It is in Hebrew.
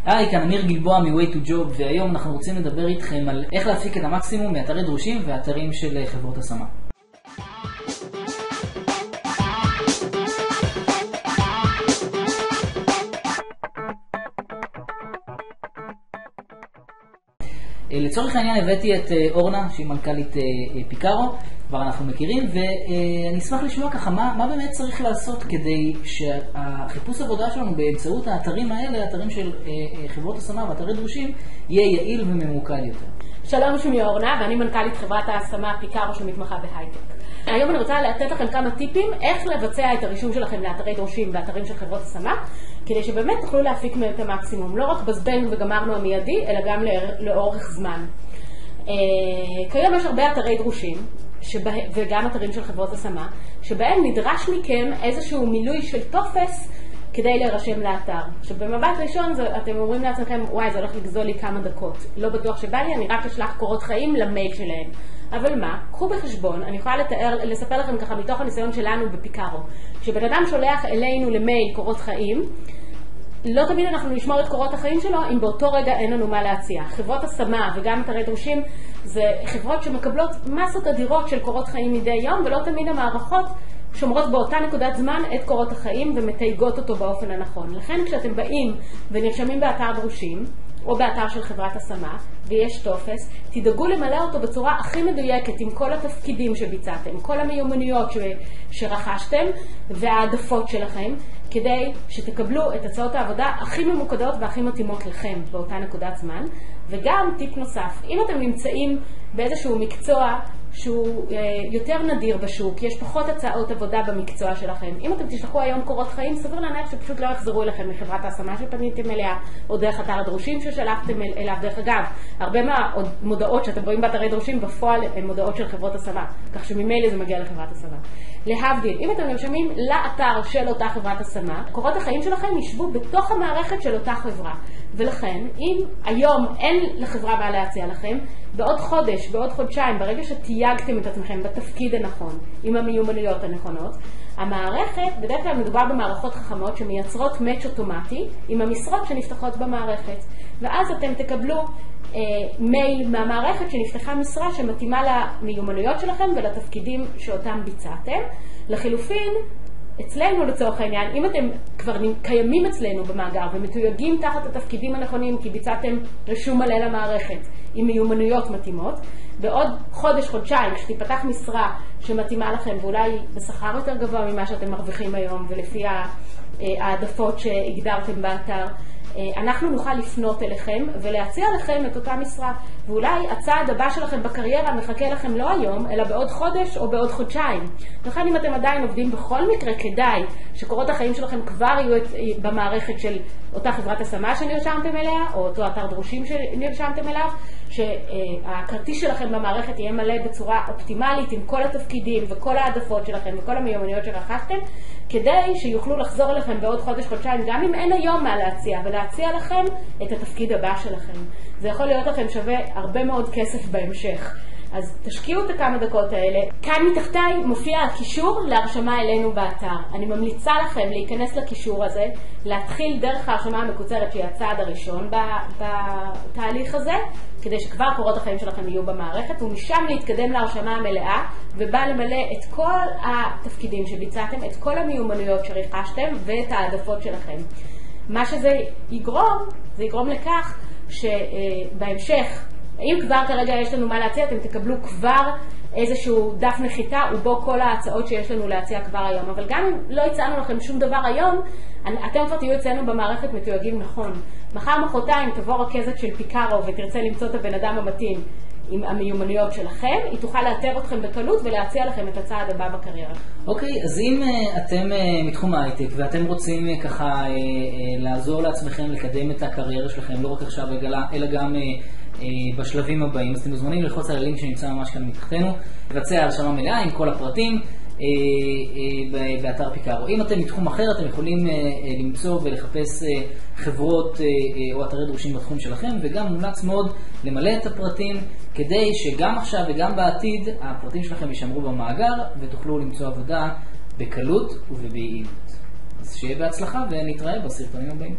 היי, כאן אמיר גלבוע מ-Way to Job, והיום אנחנו רוצים לדבר איתכם על איך להפיק את המקסימום מאתרי דרושים ואתרים של חברות השמה. לצורך העניין הבאתי את אורנה, שהיא מנכ"לית פיקארו, כבר אנחנו מכירים, ואני אשמח לשמוע ככה מה באמת צריך לעשות כדי שהחיפוש עבודה שלנו באמצעות האתרים האלה, האתרים של חברות השמה ואתרי דרושים, יהיה יעיל וממוקד יותר. שלום, שמי אורנה, ואני מנכ"לית חברת ההשמה פיקארו שמתמחה בהייטק. היום אני רוצה לתת לכם כמה טיפים איך לבצע את הרישום שלכם לאתרי דרושים ואתרים של חברות השמה, כדי שבאמת תוכלו להפיק מהם את המקסימום, לא רק בזבנג וגמרנו המיידי, אלא גם לאורך זמן. כיום יש הרבה אתרי דרושים, וגם אתרים של חברות השמה, שבהם נדרש מכם איזשהו מילוי של טופס כדי להירשם לאתר. שבמבט ראשון אתם אומרים לעצמכם, וואי, זה הולך לגזול לי כמה דקות. לא בטוח שבא לי, אני רק אשלח קורות חיים למייל שלהם. אבל מה? קחו בחשבון, אני יכולה לספר לכם ככה מתוך הניסיון שלנו בפיקארו. כשבן אדם שולח אלינו למייל קורות חיים, לא תמיד אנחנו נשמור את קורות החיים שלו אם באותו רגע אין לנו מה להציע. חברות השמה וגם אתרי דרושים זה חברות שמקבלות מסות אדירות של קורות חיים מדי יום, ולא תמיד המערכות שומרות באותה נקודת זמן את קורות החיים ומתייגות אותו באופן הנכון. לכן כשאתם באים ונרשמים באתר דרושים או באתר של חברת השמה ויש טופס, תדאגו למלא אותו בצורה הכי מדויקת עם כל התפקידים שביצעתם, כל המיומנויות שרכשתם והעדפות שלכם, כדי שתקבלו את הצעות העבודה הכי ממוקדות והכי מתאימות לכם באותה נקודת זמן. וגם טיפ נוסף, אם אתם נמצאים באיזשהו מקצוע שהוא יותר נדיר בשוק, יש פחות הצעות עבודה במקצוע שלכם, אם אתם תשלחו היום קורות חיים, סביר להניח שפשוט לא יחזרו אליכם מחברת ההשמה שפניתם אליה, או דרך אתר הדרושים ששלחתם אליו. דרך אגב, הרבה מהמודעות שאתם רואים באתרי דרושים בפועל הן מודעות של חברות השמה, כך שממילא זה מגיע לחברת השמה. להבדיל, אם אתם נרשמים לאתר של אותה חברת השמה, קורות החיים שלכם ישבו בתוך המערכת של אותה חברה. ולכן, אם היום אין לחברה מה להציע לכם, בעוד חודש, בעוד חודשיים, ברגע שתייגתם את עצמכם בתפקיד הנכון, עם המיומנויות הנכונות, המערכת, בדרך כלל מדובר במערכות חכמות שמייצרות מאץ' אוטומטי עם המשרות שנפתחות במערכת. ואז אתם תקבלו מייל מהמערכת שנפתחה משרה שמתאימה למיומנויות שלכם ולתפקידים שאותם ביצעתם. לחילופין, אצלנו לצורך העניין, אם אתם כבר קיימים אצלנו במאגר ומתויגים תחת התפקידים הנכונים כי ביצעתם רישום מלא למערכת עם מיומנויות מתאימות, בעוד חודש, חודשיים, כשתיפתח משרה שמתאימה לכם ואולי בשכר יותר גבוה ממה שאתם מרוויחים היום ולפי העדפות שהגדרתם באתר, אנחנו נוכל לפנות אליכם ולהציע לכם את אותה משרה, ואולי הצעד הבא שלכם בקריירה מחכה לכם לא היום, אלא בעוד חודש או בעוד חודשיים. לכן אם אתם עדיין עובדים, בכל מקרה כדאי שקורות החיים שלכם כבר יהיו במערכת של אותה חברת השמה שנרשמתם אליה, או אותו אתר דרושים שנרשמתם אליו, שהכרטיס שלכם במערכת יהיה מלא בצורה אופטימלית עם כל התפקידים וכל העדפות שלכם וכל המיומנויות שרכשתם, כדי שיוכלו לחזור אליכם בעוד חודש, חודשיים, גם אם אין היום מה להציע, ולהציע לכם את התפקיד הבא שלכם. זה יכול להיות לכם שווה הרבה מאוד כסף בהמשך. אז תשקיעו את הכמה דקות האלה. כאן מתחתיי מופיע הקישור להרשמה אלינו באתר. אני ממליצה לכם להיכנס לקישור הזה, להתחיל דרך ההרשמה המקוצרת שהיא הצעד הראשון בתהליך הזה, כדי שכבר קורות החיים שלכם יהיו במערכת, ומשם להתקדם להרשמה המלאה, ובא למלא את כל התפקידים שביצעתם, את כל המיומנויות שרכשתם ואת העדפות שלכם. מה שזה יגרום, זה יגרום לכך שבהמשך, אם כבר כרגע יש לנו מה להציע, אתם תקבלו כבר איזשהו דף נחיתה ובו כל ההצעות שיש לנו להציע כבר היום. אבל גם אם לא הצענו לכם שום דבר היום, אתם כבר תהיו אצלנו במערכת מתויגים נכון. מחר מחרתיים תבוא רכזת של פיקארו ותרצה למצוא את הבן אדם המתאים עם המיומנויות שלכם, היא תוכל לאתר אתכם בקלות ולהציע לכם את הצעד הבא בקריירה. אוקיי, אז אם אתם מתחום ההייטק ואתם רוצים ככה לעזור לעצמכם לקדם את הקריירה שלכם, לא רק עכשיו אלא גם בשלבים הבאים, אז אתם מוזמנים ללחוץ על הלינק שנמצא ממש כאן מתחתנו, לבצע הרשמה מלאה עם כל הפרטים באתר פיקארו. אם אתם מתחום אחר, אתם יכולים למצוא ולחפש חברות או אתרי דרושים בתחום שלכם, וגם מומלץ מאוד למלא את הפרטים כדי שגם עכשיו וגם בעתיד הפרטים שלכם יישמרו במאגר ותוכלו למצוא עבודה בקלות וביעילות. אז שיהיה בהצלחה ונתראה בסרטונים הבאים.